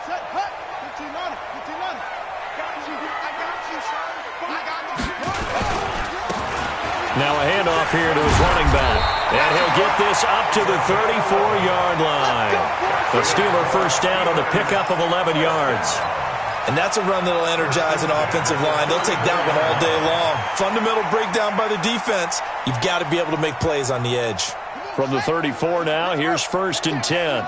Set, hut. 15 on it. 15 on it. Got you. I got you, son. I got you. Now a handoff here to his running back. And he'll get this up to the 34-yard line. The Steeler first down on the pickup of 11 yards. And that's a run that'll energize an offensive line. They'll take that one all day long. Fundamental breakdown by the defense. You've got to be able to make plays on the edge. From the 34 now, here's 1st and 10.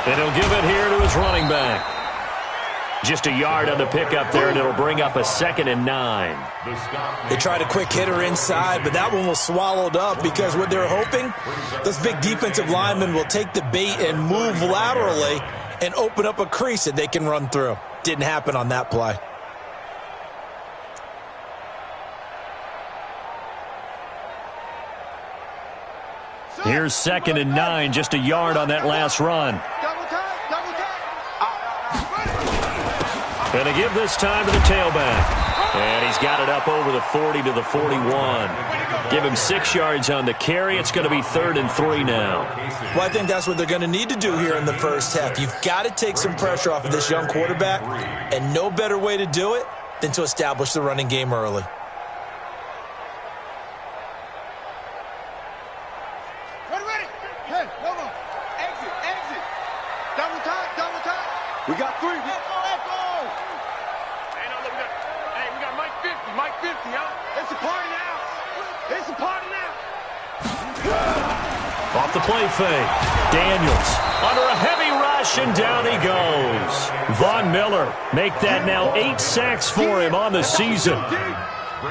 And he'll give it here to his running back. Just a yard on the pickup there, and it'll bring up a 2nd and 9. They tried a quick hitter inside, but that one was swallowed up because what they're hoping, those big defensive linemen will take the bait and move laterally and open up a crease that they can run through. Didn't happen on that play. Here's 2nd and 9, just a yard on that last run. And to give this time to the tailback. And he's got it up over the 40 to the 41. Give him 6 yards on the carry. It's going to be 3rd and 3 now. Well, I think that's what they're going to need to do here in the first half. You've got to take some pressure off of this young quarterback, and no better way to do it than to establish the running game early. Ready. Hey, hold on. Exit. Double time. We got 3. Echo. We got Mike 50, huh? It's a party now. Off the play fake. Daniels under a heavy rush, and down he goes. Von Miller make that now 8 sacks for him on the season.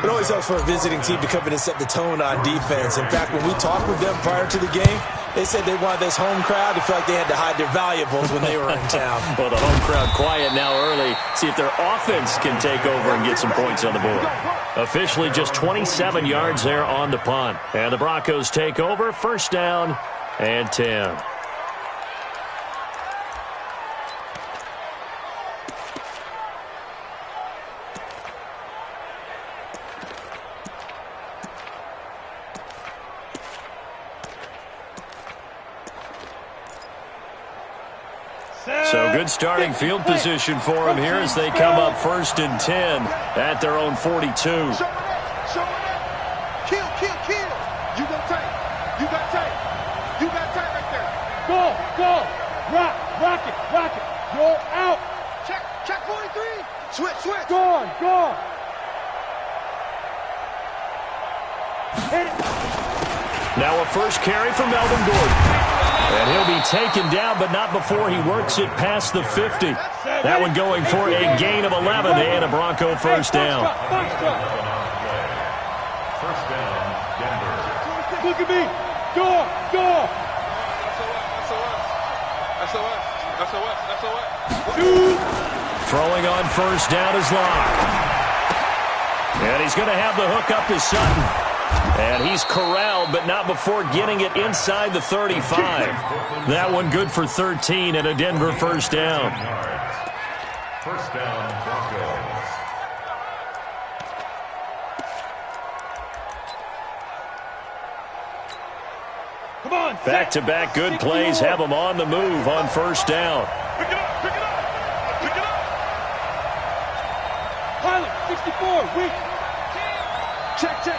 It always helps for a visiting team to come in and set the tone on defense. In fact, when we talked with them prior to the game, they said they wanted this home crowd to feel like they had to hide their valuables when they were in town. Well, the home crowd quiet now early. See if their offense can take over and get some points on the board. Officially just 27 yards there on the punt. And the Broncos take over, 1st down and 10. So good starting field position for him here as they come up 1st and 10 at their own 42. Show it up. Kill. You got tape. Right there. Go. Rock it. Roll out. Check 43. Switch. Gone. Hit it. Now a first carry for Melvin Gordon. And he'll be taken down, but not before he works it past the 50. That one going for a gain of 11 and a Bronco first down. First down, Denver. Look at me. Go. SOS. Throwing on first down is Locke. And he's going to have the hook up to Sutton. And he's corralled, but not before getting it inside the 35. That one good for 13 and a Denver first down. First down, Broncos. Come on. Back-to-back good plays have them on the move on first down. Pick it up. Pilot, 64, weak. Check.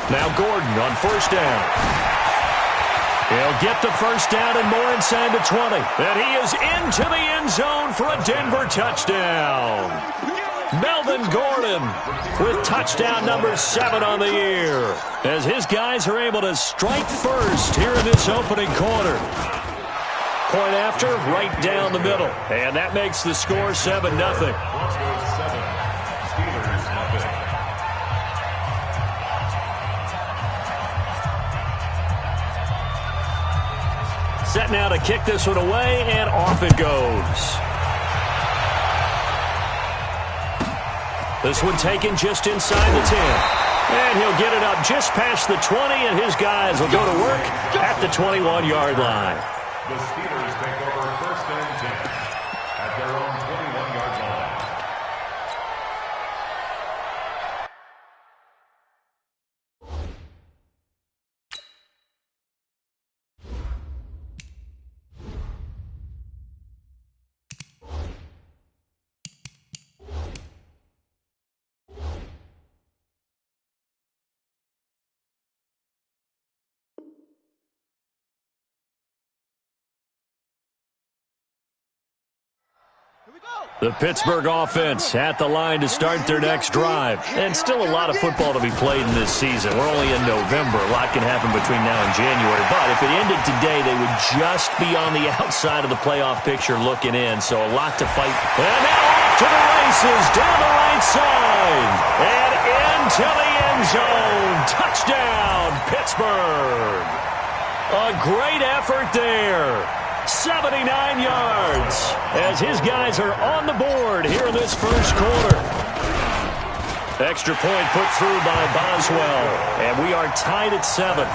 Now Gordon on first down. He'll get the first down and more inside the 20. And he is into the end zone for a Denver touchdown. Melvin Gordon with touchdown number 7 on the year, as his guys are able to strike first here in this opening quarter. Point after, right down the middle. And that makes the score 7-0. Set now to kick this one away, and off it goes. This one taken just inside the 10. And he'll get it up just past the 20, and his guys will go to work at the 21-yard line. The Steelers take over first and 10 at their own 21. The Pittsburgh offense at the line to start their next drive. And still a lot of football to be played in this season. We're only in November. A lot can happen between now and January. But if it ended today, they would just be on the outside of the playoff picture looking in. So a lot to fight. And now off to the races down the right side. And into the end zone. Touchdown, Pittsburgh. A great effort there. 79 yards as his guys are on the board here in this first quarter. Extra point put through by Boswell, and we are tied at 7.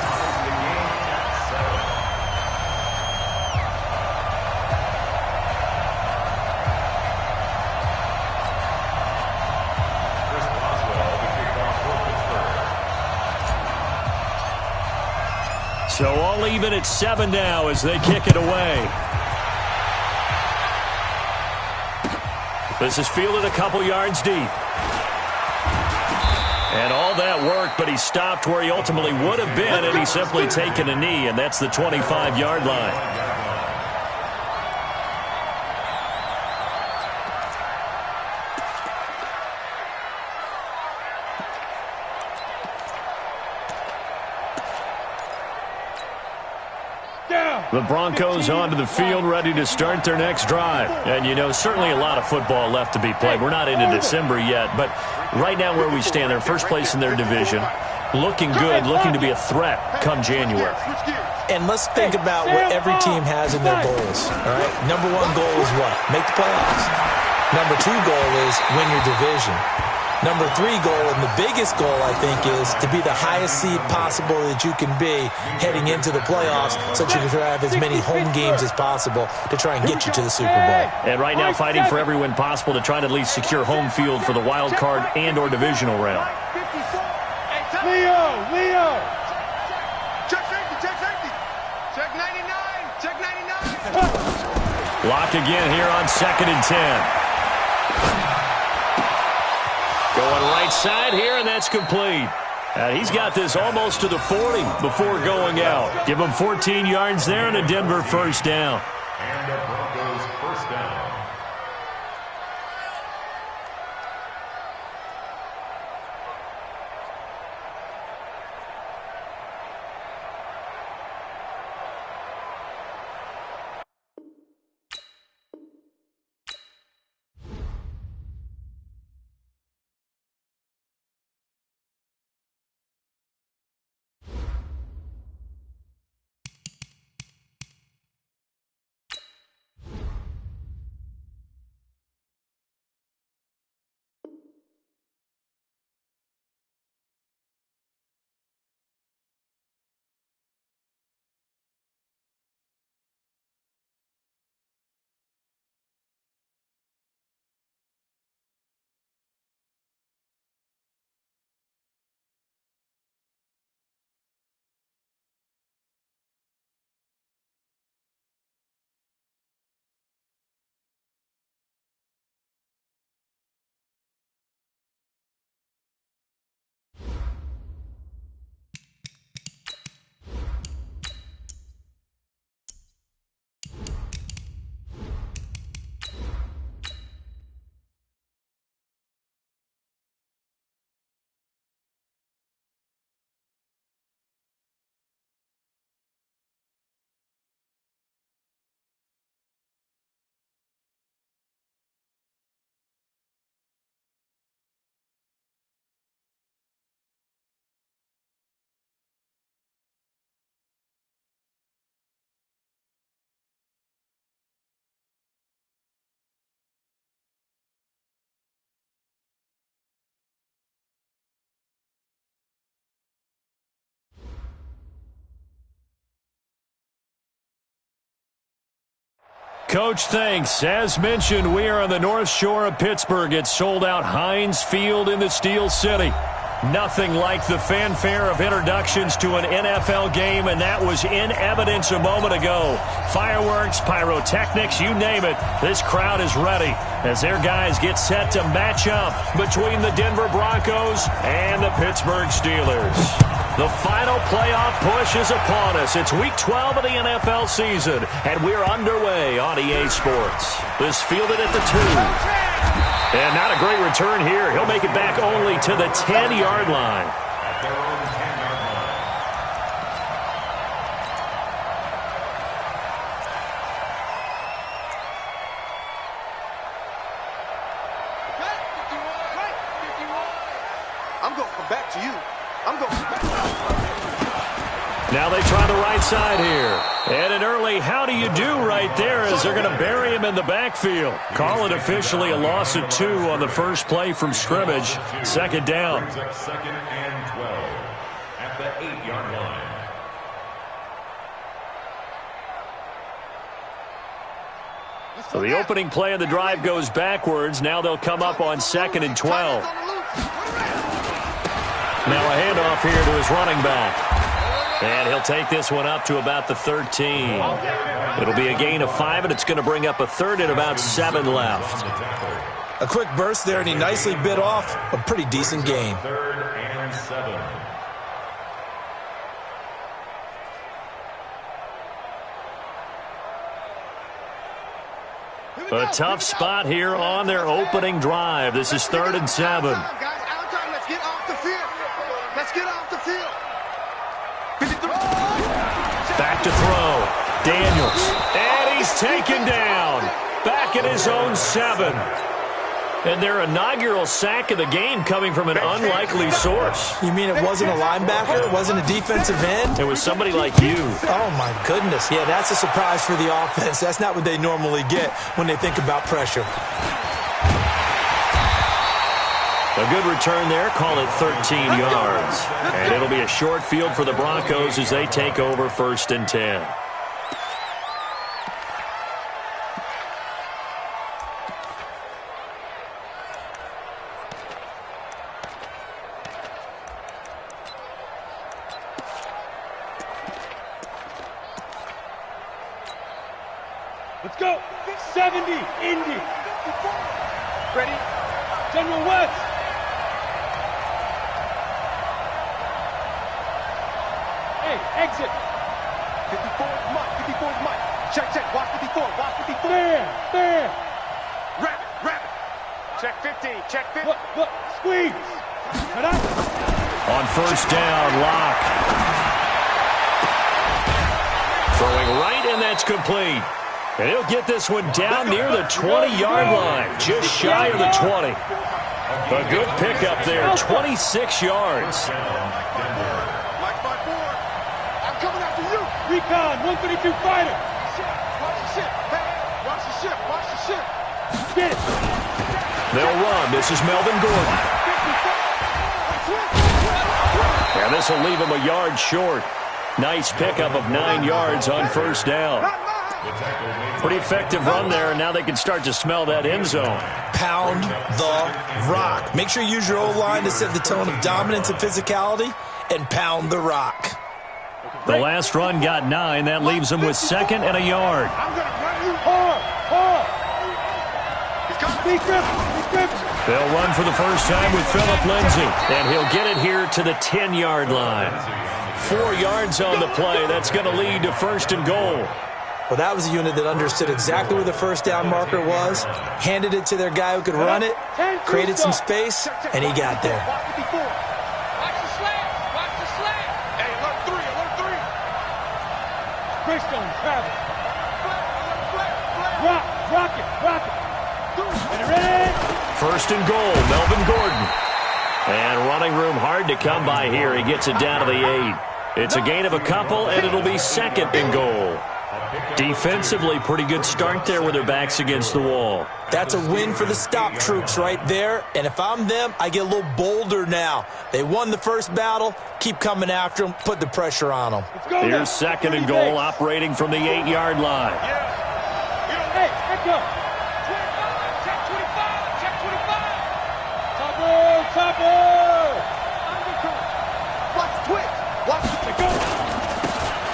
So all even at 7 now as they kick it away. This is fielded a couple yards deep. And all that work, but he stopped where he ultimately would have been, and he's simply taken a knee, and that's the 25-yard line. The Broncos onto the field, ready to start their next drive. And, you know, certainly a lot of football left to be played. We're not into December yet, but right now where we stand, they're first place in their division, looking good, looking to be a threat come January. And let's think about what every team has in their goals, all right? Number 1 goal is what? Make the playoffs. Number 2 goal is win your division. Number 3 goal, and the biggest goal, I think, is to be the highest seed possible that you can be heading into the playoffs so that you can have as many home games as possible to try and get you to the Super Bowl. And right now fighting for every win possible to try to at least secure home field for the wild card and or divisional round. Leo! Check safety! Check 99! Check 99! Lock again here on 2nd and 10. Going right side here, and that's complete. He's got this almost to the 40 before going out. Give him 14 yards there and a Denver first down. And the Broncos first down. Coach, thanks. As mentioned, we are on the North Shore of Pittsburgh. It's sold out Heinz Field in the Steel City. Nothing like the fanfare of introductions to an NFL game, and that was in evidence a moment ago. Fireworks, pyrotechnics, you name it. This crowd is ready as their guys get set to match up between the Denver Broncos and the Pittsburgh Steelers. The final playoff push is upon us. It's Week 12 of the NFL season, and we're underway on EA Sports. This fielded at the 2. And not a great return here. He'll make it back only to the 10-yard line. At their own 10-yard line. I'm going to come back to you. I'm going to come back to you. Now they try the right side here. And an early how do you do right there as they're going to bury him in the backfield. Call it officially a loss of 2 on the first play from scrimmage. Second down. Brings up 2nd and 12 at the 8-yard line. So the opening play of the drive goes backwards. Now they'll come up on 2nd and 12. Now a handoff here to his running back. And he'll take this one up to about the 13. It'll be a gain of 5, and it's going to bring up a third and about 7 left. A quick burst there, and he nicely bit off a pretty decent gain. 3rd and 7. A tough spot here on their opening drive. This is 3rd and 7. Guys, out time. Let's get off the field. Let's get off the field. 53. Back to throw. Daniels. And he's taken down. Back at his own 7. And their inaugural sack of the game coming from an unlikely source. You mean it wasn't a linebacker? It wasn't a defensive end? It was somebody like you. Oh, my goodness. Yeah, that's a surprise for the offense. That's not what they normally get when they think about pressure. A good return there. Call it 13 yards. And it'll be a short field for the Broncos as they take over 1st and 10. Let's go. 70, Indy. Ready? General West. Hey, exit. 54 is Mike. 54 is Mike. Check, check. Watch 54. Watch 54. There. Rabbit. Check 15. Check 15. Look. Squeeze. Cut out. On 1st down, Locke. Throwing right, and that's complete. And he'll get this one down near the 20-yard line, just shy of the 20. A good pickup there, 26 yards. Mike 5-4. I'm coming after you. Recon, 132 fighter. Watch the ship. Hey, watch the ship. Watch the ship. Get it. They'll run. This is Melvin Gordon. And this will leave him a yard short. Nice pickup of 9 yards on 1st down. Pretty effective run there, and now they can start to smell that end zone. Pound the rock. Make sure you use your O-line to set the tone of dominance and physicality, and pound the rock. The last run got 9. That leaves them with 2nd and a yard. I'm going to run you. Hard. He's got Be gripping. They'll run for the first time with Phillip Lindsay, and he'll get it here to the 10-yard line. 4 yards on the play. That's going to lead to 1st and goal. Well, that was a unit that understood exactly where the 1st down marker was, handed it to their guy who could run it, created some space, and he got there. Watch 54. Watch the slant. Watch the slant. Hey, alert 3. Christian, travel. Flat. Rock it. And ready? 1st and goal, Melvin Gordon. And running room hard to come by here. He gets it down to the 8. It's a gain of a couple, and it'll be 2nd and goal. Defensively, pretty good start there with their backs against the wall. That's a win for the stop troops right there. And if I'm them, I get a little bolder now. They won the first battle. Keep coming after them. Put the pressure on them. Here's 2nd and goal, operating from the 8-yard line. Hey, echo. 25. Check 25. Check 25. Topple. Watch the twitch. Watch the go.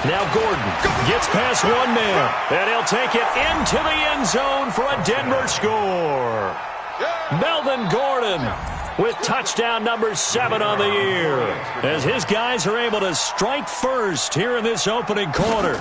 Now Gordon gets past one man, and he'll take it into the end zone for a Denver score. Melvin Gordon with touchdown number 7 on the year, as his guys are able to strike first here in this opening quarter.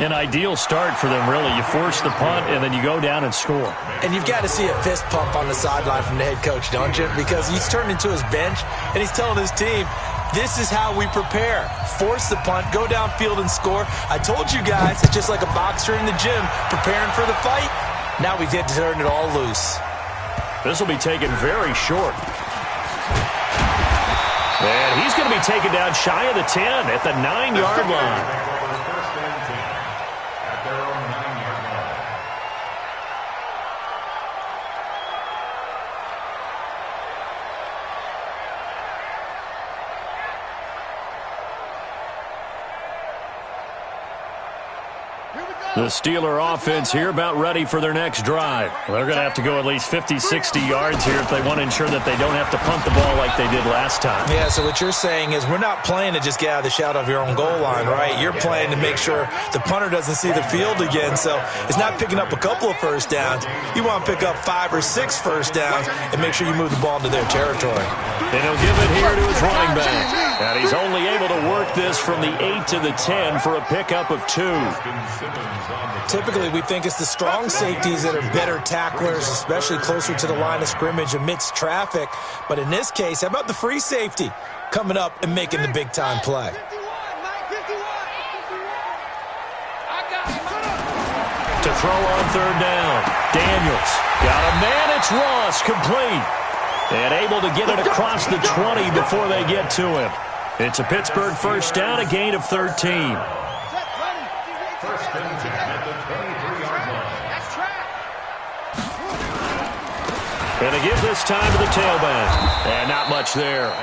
An ideal start for them, really. You force the punt, and then you go down and score. And you've got to see a fist pump on the sideline from the head coach, don't you? Because he's turned into his bench, and he's telling his team, this is how we prepare. Force the punt, go downfield and score. I told you guys, it's just like a boxer in the gym preparing for the fight. Now we get to turn it all loose. This will be taken very short. And he's going to be taken down shy of the 10 at the 9-yard line. The Steeler offense here about ready for their next drive. They're going to have to go at least 50, 60 yards here if they want to ensure that they don't have to punt the ball like they did last time. Yeah, so what you're saying is we're not playing to just get out of the shadow of your own goal line, right? You're playing to make sure the punter doesn't see the field again. So it's not picking up a couple of first downs. You want to pick up 5 or 6 first downs and make sure you move the ball into their territory. And he'll give it here to his running back. And he's only able to work this from the 8 to the 10 for a pickup of 2. Typically, we think it's the strong safeties that are better tacklers, especially closer to the line of scrimmage amidst traffic. But in this case, how about the free safety coming up and making the big-time play? To throw on third down, Daniels got a man. It's Ross, complete. And able to get it across the 20 before they get to him. It's a Pittsburgh first down, a gain of 13. And they give this time to the tailback. And not much there.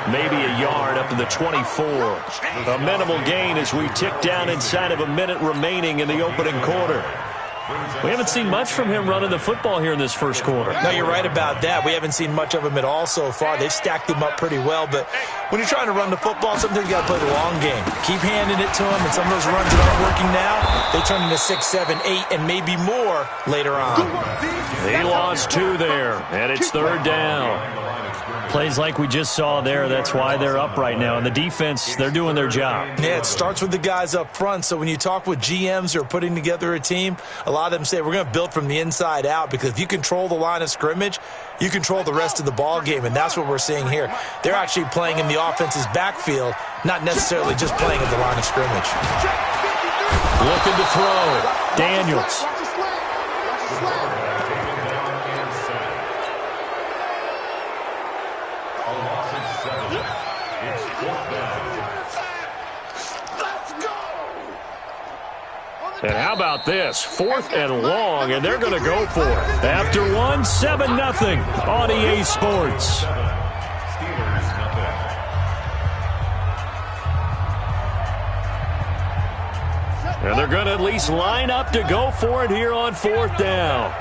Maybe a yard up to the 24. A minimal gain as we tick down inside of a minute remaining in the opening quarter. We haven't seen much from him running the football here in this first quarter. No, you're right about that. We haven't seen much of him at all so far. They've stacked him up pretty well, but when you're trying to run the football, sometimes you got to play the long game. Keep handing it to him, and some of those runs that aren't working now, they turn into 6, 7, 8, and maybe more later on. He lost 2 there, and it's third down. Plays like we just saw there, that's why they're up right now. And the defense, they're doing their job. Yeah, it starts with the guys up front. So when you talk with GMs who are putting together a team, a lot of them say we're going to build from the inside out, because if you control the line of scrimmage, you control the rest of the ball game, and that's what we're seeing here. They're actually playing in the offense's backfield, not necessarily just playing at the line of scrimmage. Looking to throw. Daniels. And how about this? 4th and long, and they're going to go for it. After 1, 7-0 on EA Sports. And they're going to at least line up to go for it here on 4th down.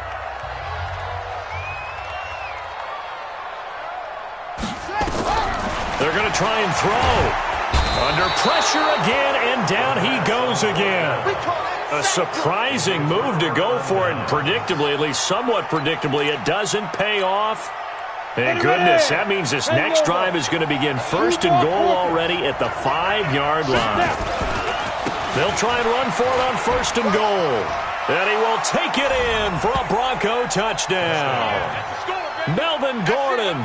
They're going to try and throw. Under pressure again, and down he goes again. A surprising move to go for it, and predictably, at least somewhat predictably, it doesn't pay off. Thank goodness, that means this next drive is going to begin first and goal already at the 5-yard line. They'll try and run for it on first and goal. And he will take it in for a Bronco touchdown. Melvin Gordon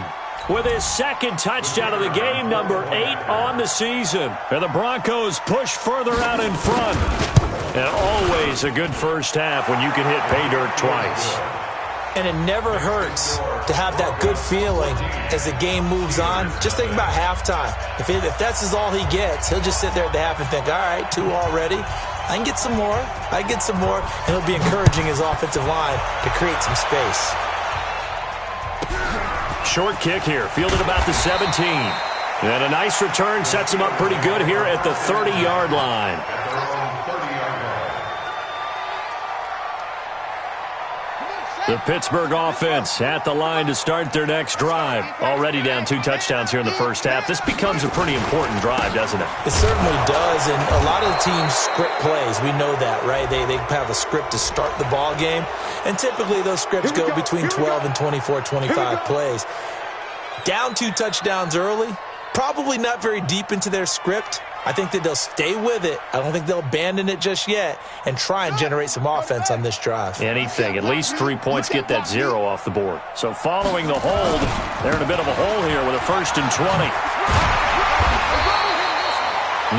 with his second touchdown of the game, number 8 on the season. And the Broncos push further out in front. And always a good first half when you can hit pay dirt twice. And it never hurts to have that good feeling as the game moves on. Just think about halftime. If that's all he gets, he'll just sit there at the half and think, all right, 2 already. I can get some more. I can get some more. And he'll be encouraging his offensive line to create some space. Short kick here, fielded about the 17. And a nice return sets him up pretty good here at the 30-yard line. The Pittsburgh offense at the line to start their next drive. Already down 2 touchdowns here in the first half. This becomes a pretty important drive, doesn't it? It certainly does, and a lot of the teams script plays. We know that, right? They have a script to start the ball game, and typically those scripts go between 12 and 24, 25 plays. Down 2 touchdowns early, probably not very deep into their script. I think that they'll stay with it. I don't think they'll abandon it just yet and try and generate some offense on this drive. Anything. At least 3 points, get that 0 off the board. So following the hold, they're in a bit of a hole here with a 1st and 20.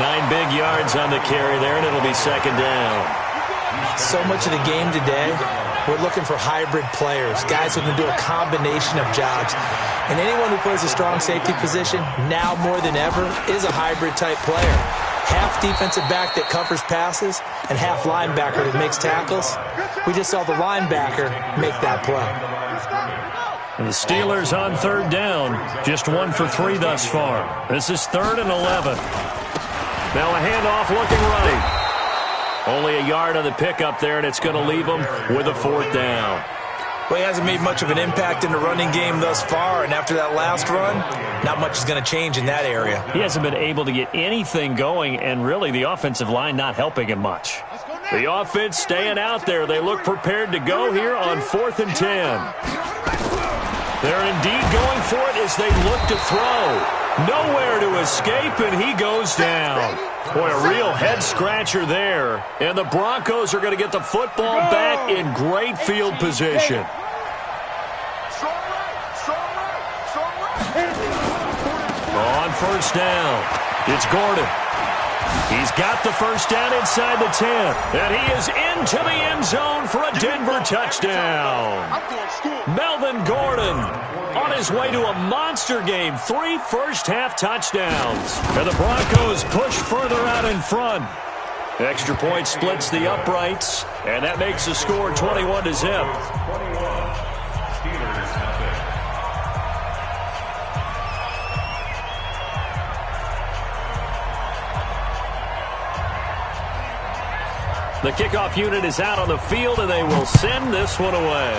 9 big yards on the carry there, and it'll be 2nd down. So much of the game today, we're looking for hybrid players, guys who can do a combination of jobs. And anyone who plays a strong safety position, now more than ever, is a hybrid-type player. Half defensive back that covers passes and half linebacker that makes tackles. We just saw the linebacker make that play. And the Steelers on 3rd down, just 1 for 3 thus far. This is 3rd and 11. Now a handoff looking right. Only a yard on the pickup there, and it's going to leave them with a 4th down. Well, he hasn't made much of an impact in the running game thus far, and after that last run, not much is going to change in that area. He hasn't been able to get anything going, and really the offensive line not helping him much. The offense staying out there. They look prepared to go here on 4th and 10. They're indeed going for it as they look to throw. Nowhere to escape, and he goes down. Boy, a real head-scratcher there. And the Broncos are going to get the football back in great field position. On 1st down, it's Gordon. He's got the 1st down inside the 10. And he is into the end zone for a Denver touchdown. Melvin Gordon on his way to a monster game. 3 first-half touchdowns. And the Broncos push further out in front. Extra point splits the uprights, and that makes the score 21-0. The kickoff unit is out on the field, and they will send this one away.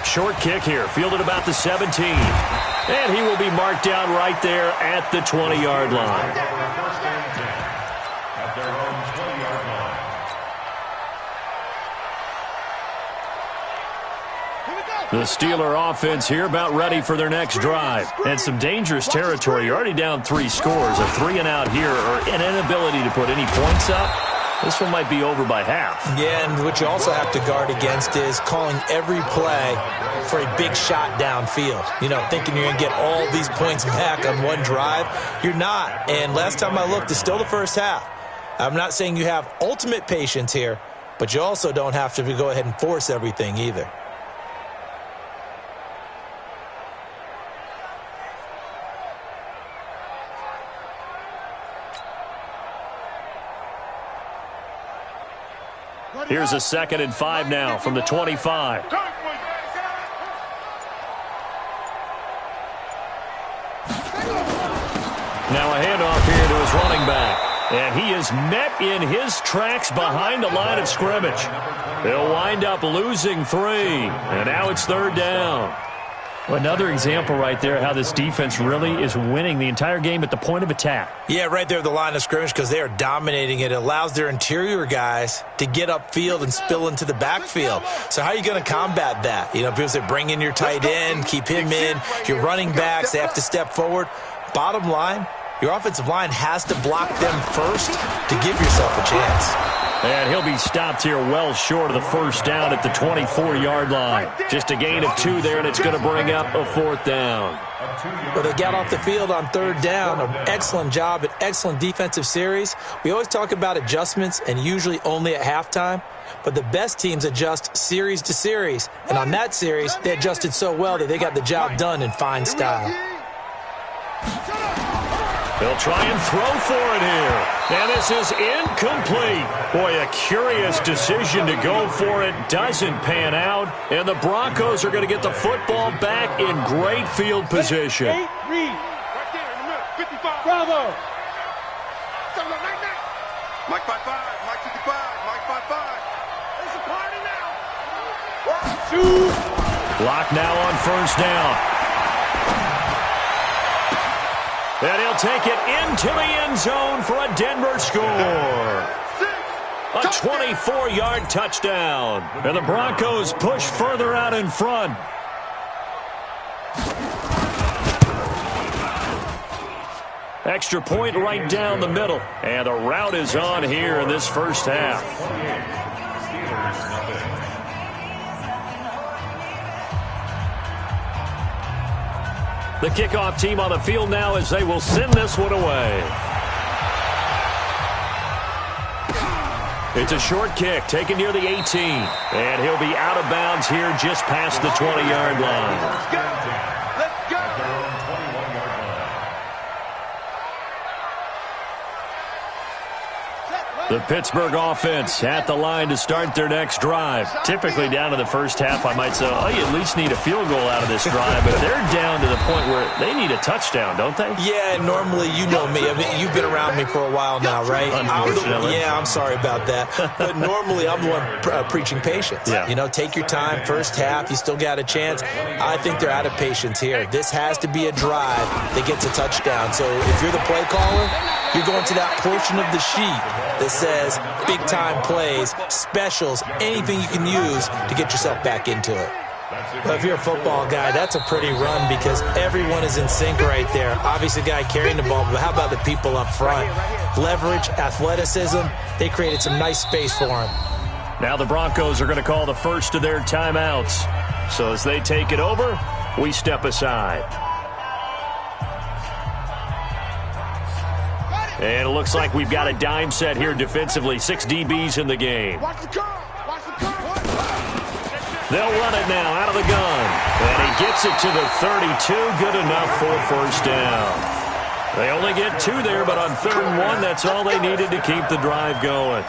Short kick here, fielded about the 17. And he will be marked down right there at the 20-yard line. At their own 20-yard line. The Steeler offense here about ready for their next drive. And some dangerous territory. You're already down 3 scores. A 3-and-out here, or an inability to put any points up. This one might be over by half. Yeah, and what you also have to guard against is calling every play for a big shot downfield. You know, thinking you're going to get all these points back on one drive. You're not. And last time I looked, it's still the first half. I'm not saying you have ultimate patience here, but you also don't have to go ahead and force everything either. Here's a 2nd and 5 now from the 25. Now a handoff here to his running back. And he is met in his tracks behind the line of scrimmage. They'll wind up losing 3. And now it's 3rd down. Another example right there how this defense really is winning the entire game at the point of attack. Yeah, right there at the line of scrimmage because they are dominating it. It allows their interior guys to get upfield and spill into the backfield. So how are you going to combat that? You know, people say bring in your tight end, keep him in. Your running backs, they have to step forward. Bottom line, your offensive line has to block them first to give yourself a chance. And he'll be stopped here well short of the 1st down at the 24-yard line. Just a gain of 2 there, and it's going to bring up a 4th down. Well, they got off the field on 3rd down. An excellent job, an excellent defensive series. We always talk about adjustments, and usually only at halftime. But the best teams adjust series to series. And on that series, they adjusted so well that they got the job done in fine style. They'll try and throw for it here. And this is incomplete. Boy, a curious decision to go for it. Doesn't pan out. And the Broncos are going to get the football back in great field position. Reed. Right there in the middle. 55. Bravo. Mike 55. Mike 55. Mike 55. Block now on first down. And he'll take it into the end zone for a Denver score. A 24-yard touchdown. And the Broncos push further out in front. Extra point right down the middle. And the route is on here in this first half. The kickoff team on the field now as they will send this one away. It's a short kick taken near the 18. And he'll be out of bounds here just past the 20-yard line. Let's go. The Pittsburgh offense at the line to start their next drive. Typically down to the first half, I might say, oh, you at least need a field goal out of this drive. But they're down to the point where they need a touchdown, don't they? Yeah, normally, you know me. I mean, you've been around me for a while now, right? Unfortunately. I'm sorry about that. But normally, I'm the one preaching patience. Yeah. You know, take your time. First half, you still got a chance. I think they're out of patience here. This has to be a drive that gets a touchdown. So if you're the play caller, you're going to that portion of the sheet that says big-time plays, specials, anything you can use to get yourself back into it. Well, if you're a football guy, that's a pretty run because everyone is in sync right there. Obviously, the guy carrying the ball, but how about the people up front? Leverage, athleticism, they created some nice space for him. Now the Broncos are going to call the first of their timeouts. So as they take it over, we step aside. And it looks like we've got a dime set here defensively. 6 DBs in the game. Watch the curve. Watch the curve. They'll run it now out of the gun. And he gets it to the 32. Good enough for first down. They only get 2 there, but on 3rd and 1, that's all they needed to keep the drive going.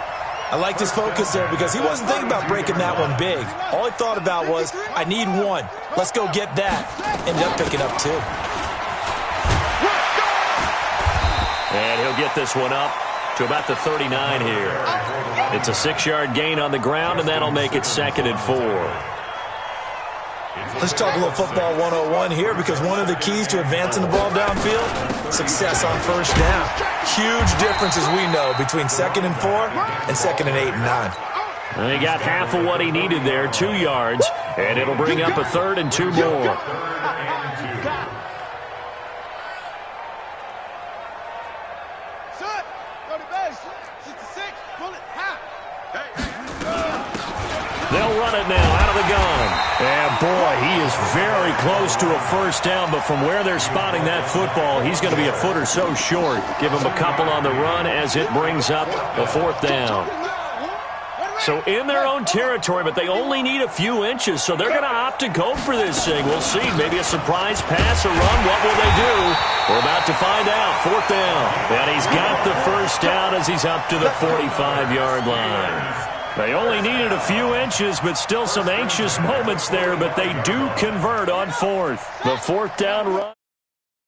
I liked his focus there because he wasn't thinking about breaking that one big. All he thought about was, I need 1. Let's go get that. Ended up picking up 2. And he'll get this one up to about the 39 here. It's a 6-yard gain on the ground, and that'll make it 2nd and 4. Let's talk a little football 101 here because one of the keys to advancing the ball downfield, success on first down. Huge difference, as we know, between 2nd and 4 and 2nd and 8 and 9. And he got half of what he needed there, 2 yards, and it'll bring up a 3rd and 2 more. They'll run it now out of the gun. And, boy, he is very close to a first down, but from where they're spotting that football, he's going to be a foot or so short. Give him a couple on the run as it brings up a 4th down. So in their own territory, but they only need a few inches, so they're going to opt to go for this thing. We'll see. Maybe a surprise pass or run. What will they do? We're about to find out. 4th down. And he's got the first down as he's up to the 45-yard line. They only needed a few inches, but still some anxious moments there, but they do convert on 4th. The 4th down run.